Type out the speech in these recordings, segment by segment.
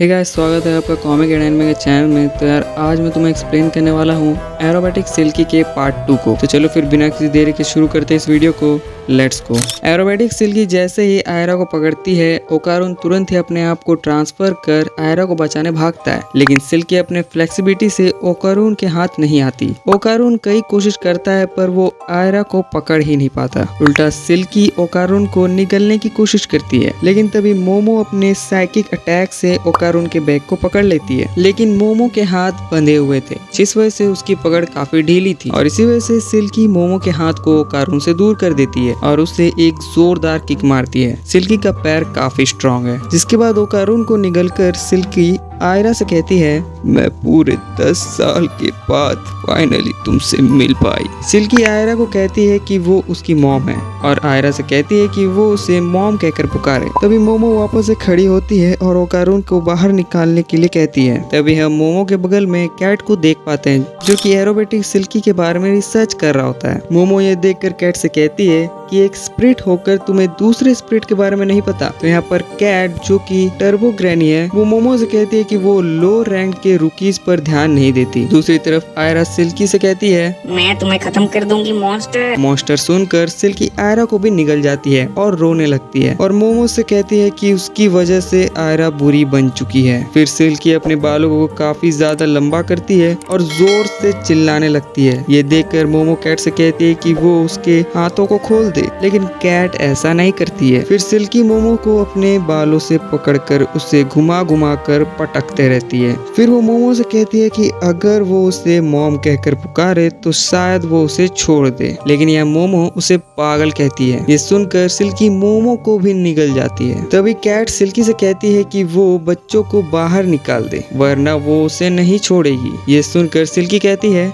Hey guys, स्वागत है आपका कॉमिक एंड एनिमे के चैनल में। तो यार आज मैं तुम्हें एक्सप्लेन करने वाला हूँ एरोबैटिक सिल्की के पार्ट 2 को। तो चलो फिर बिना किसी देरी के शुरू करते हैं इस वीडियो को। Let's go. एरोबैटिक सिल्की जैसे ही आयरा को पकड़ती है, ओकारुन तुरंत ही अपने आप को ट्रांसफर कर आयरा को बचाने भागता है, लेकिन सिल्की अपने फ्लेक्सिबिलिटी से ओकारुन के हाथ नहीं आती। ओकारुन कई कोशिश करता है पर वो आयरा को पकड़ ही नहीं पाता। उल्टा सिल्की ओकारुन को निगलने की कोशिश करती है, लेकिन तभी मोमो अपने साइकिक अटैक से ओकारुन के बैग को पकड़ लेती है। लेकिन मोमो के हाथ बंधे हुए थे, जिस वजह से उसकी पकड़ काफी ढीली थी और इसी वजह से सिल्की मोमो के हाथ को ओकारुन से दूर कर देती है और उससे एक जोरदार किक मारती है। सिल्की का पैर काफी स्ट्रॉन्ग है, जिसके बाद ओकारुन को निगलकर सिल्की आयरा से कहती है, मैं पूरे 10 साल के बाद फाइनली तुमसे मिल पाई। सिल्की आयरा को कहती है कि वो उसकी मॉम है और आयरा से कहती है कि वो उसे मॉम कहकर पुकारे। तभी मोमो वापस से खड़ी होती है और ओकारुन को बाहर निकालने के लिए कहती है। तभी हम मोमो के बगल में कैट को देख पाते हैं, जो कि एरोबैटिक सिल्की के बारे में रिसर्च कर रहा होता है। मोमो ये देखकर कैट से कहती है कि एक स्प्रिट होकर तुम्हें दूसरे स्प्रिट के बारे में नहीं पता। तो यहाँ पर कैट, जो कि टर्बो ग्रैनी है, वो मोमो से कहती है कि वो लो रैंक के रुकीज पर ध्यान नहीं देती। दूसरी तरफ आयरा सिल्की से कहती है, मैं तुम्हें खत्म कर दूंगी मॉन्स्टर। मॉन्स्टर सुनकर सिल्की आयरा को भी निगल जाती है और रोने लगती है और मोमो से कहती है कि उसकी वजह से आयरा बुरी बन चुकी है। फिर सिल्की अपने बालों को काफी ज्यादा लंबा करती है और जोर से चिल्लाने लगती है। ये देखकर मोमो कैट से कहती है कि वो उसके हाथों को खोल दे, लेकिन कैट ऐसा नहीं करती है। फिर सिल्की मोमो को अपने बालों से पकड़कर उसे घुमा घुमा कर पटकते रहती है। फिर वो मोमो से कहती है कि अगर वो उसे मॉम कहकर पुकारे तो शायद वो उसे छोड़ दे, लेकिन यह मोमो उसे पागल कहती है। ये सुनकर सिल्की मोमो को भी निगल जाती है। तभी कैट सिल्की से कहती है कि वो बच्चों को बाहर निकाल दे, वरना वो उसे नहीं छोड़ेगी। ये सुनकर सिल्की कहती है,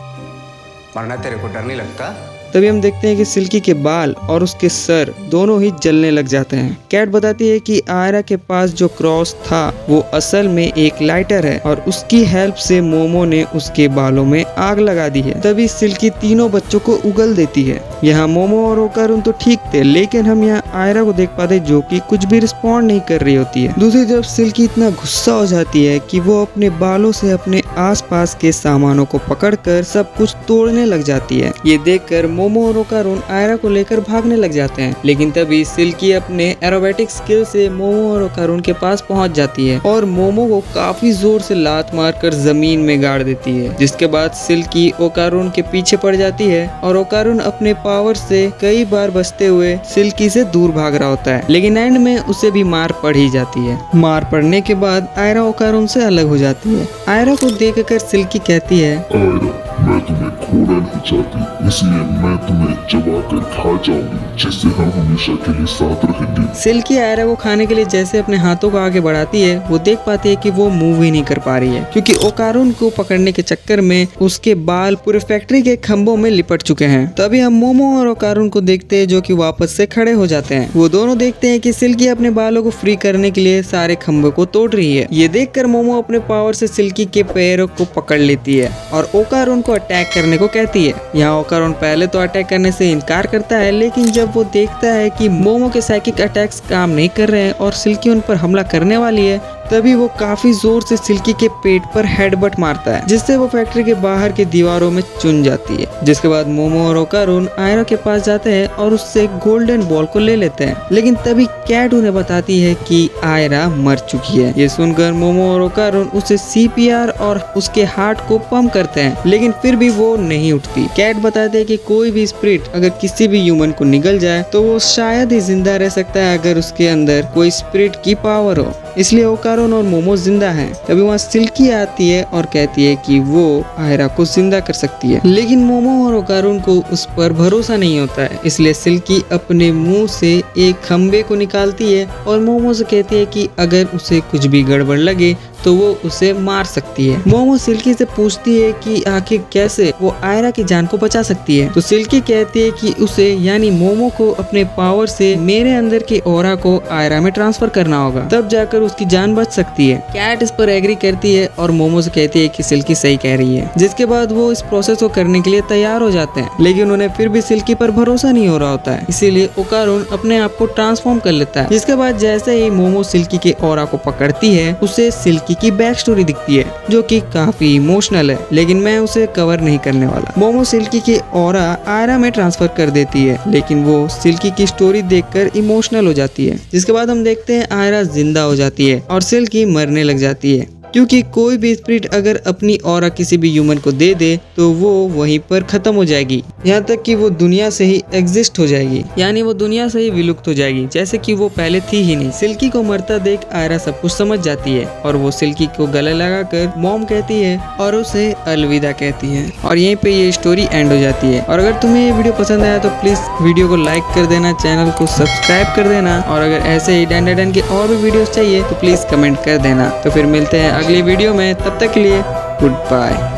वरना तेरे को डर नहीं लगता? तभी हम देखते हैं कि सिल्की के बाल और उसके सर दोनों ही जलने लग जाते हैं। कैट बताती है कि आयरा के पास जो क्रॉस था वो असल में एक लाइटर है और उसकी हेल्प से मोमो ने उसके बालों में आग लगा दी है। तभी सिल्की तीनों बच्चों को उगल देती है। यहाँ मोमो और ओकारुन तो ठीक थे, लेकिन हम यहाँ आयरा को देख पाते जो कि कुछ भी रिस्पॉन्ड नहीं कर रही होती है। दूसरी तरफ सिल्की इतना गुस्सा हो जाती है कि वो अपने बालों से अपने आसपास के सामानों को पकड़कर सब कुछ तोड़ने लग जाती है। ये देखकर मोमो और ओकारुन आयरा को लेकर भागने लग जाते हैं, लेकिन तभी सिल्की अपने एरोबैटिक स्किल से मोमो और ओकारुन के पास पहुंच जाती है और मोमो को काफी जोर से लात मारकर जमीन में गाड़ देती है। जिसके बाद सिल्की ओकारुन के पीछे पड़ जाती है और ओकारुन अपने पावर से कई बार बचते हुए सिल्की से दूर भाग रहा होता है, लेकिन एंड में उसे भी मार पड़ ही जाती है। मार पड़ने के बाद आयरा ओकारुन से अलग हो जाती है। आयरा को देखकर सिल्की कहती है, आयरा, मैं तुम्हें खोना नहीं चाहती, इसलिए मैं तुम्हें चबा कर खा जाऊंगी, जिससे हम हमेशा के लिए साथ रहेंगे। सिल्की आयरा को खाने के लिए जैसे अपने हाथों को आगे बढ़ाती है, वो देख पाती है कि वो मूव ही नहीं कर पा रही है, क्योंकि ओकारुन को पकड़ने के चक्कर में उसके बाल पूरे फैक्ट्री के खंभों में लिपट चुके हैं। तभी हम मोमो और ओकारुन को देखते हैं, जो कि वापस से खड़े हो जाते हैं। वो दोनों देखते हैं कि सिल्की अपने बालों को फ्री करने के लिए सारे खंभों को तोड़ रही है। ये देखकर मोमो अपने पावर से सिल्की के पैरों को पकड़ लेती है और ओकारुन को अटैक करने को कहती है। यहाँ ओकारुन पहले तो अटैक करने से इनकार करता है, लेकिन जब वो देखता है कि मोमो के साइकिक अटैक्स काम नहीं कर रहे हैं और सिल्की उन पर हमला करने वाली है, तभी वो काफी जोर से सिल्की के पेट पर हेडबट मारता है, जिससे वो फैक्ट्री के बाहर की दीवारों में चुन जाती है। जिसके बाद मोमो और ओकारुन आयरा के पास जाते हैं और उससे गोल्डन बॉल को ले लेते हैं, लेकिन तभी कैट उन्हें बताती है कि आयरा मर चुकी है। ये सुनकर मोमो और ओकारुन उसे CPR और उसके हार्ट को पंप करते हैं, लेकिन फिर भी वो नहीं उठती। कैट बताते हैं कि कोई भी स्पिरिट अगर किसी भी ह्यूमन को निगल जाए तो वो शायद ही जिंदा रह सकता है अगर उसके अंदर कोई स्पिरिट की पावर हो, इसलिए ओकारुन और मोमो जिंदा हैं। तभी वहाँ सिल्की आती है और कहती है कि वो आयरा को जिंदा कर सकती है, लेकिन मोमो और ओकारुन को उस पर भरोसा नहीं होता है, इसलिए सिल्की अपने मुंह से एक खंबे को निकालती है और मोमो से कहती है कि अगर उसे कुछ भी गड़बड़ लगे तो वो उसे मार सकती है। मोमो सिल्की से पूछती है कि आखिर कैसे वो आयरा की जान को बचा सकती है। तो सिल्की कहती है कि उसे यानी मोमो को अपने पावर से मेरे अंदर के ऑरा को आयरा में ट्रांसफर करना होगा, तब जाकर उसकी जान बच सकती है। कैट इस पर एग्री करती है और मोमो से कहती है कि सिल्की सही कह रही है, जिसके बाद वो इस प्रोसेस को करने के लिए तैयार हो जाते हैं, लेकिन उन्हें फिर भी सिल्की पर भरोसा नहीं हो रहा होता है, इसीलिए ओकारुन अपने आप को ट्रांसफॉर्म कर लेता है। जिसके बाद जैसे ही मोमो सिल्की के ऑरा को पकड़ती है, उसे सिल्की सिल्की की बैक स्टोरी दिखती है जो कि काफी इमोशनल है, लेकिन मैं उसे कवर नहीं करने वाला। मोमो सिल्की की ऑरा आयरा में ट्रांसफर कर देती है, लेकिन वो सिल्की की स्टोरी देखकर इमोशनल हो जाती है। जिसके बाद हम देखते हैं आयरा जिंदा हो जाती है और सिल्की मरने लग जाती है, क्योंकि कोई भी स्पिरिट अगर अपनी ऑरा किसी भी ह्यूमन को दे दे तो वो वहीं पर खत्म हो जाएगी, यहाँ तक कि वो दुनिया से ही एग्जिस्ट हो जाएगी, यानी वो दुनिया से ही विलुप्त हो जाएगी, जैसे कि वो पहले थी ही नहीं। सिल्की को मरता देख आयरा सब कुछ समझ जाती है और वो सिल्की को गले लगाकर मॉम कहती है और उसे अलविदा कहती है, और यहीं पे ये स्टोरी एंड हो जाती है। और अगर तुम्हें ये वीडियो पसंद आया तो प्लीज वीडियो को लाइक कर देना, चैनल को सब्सक्राइब कर देना, और अगर ऐसे ही डैन के और भी वीडियोस चाहिए तो प्लीज कमेंट कर देना। तो फिर मिलते हैं अगली वीडियो में, तब तक के लिए गुड बाय।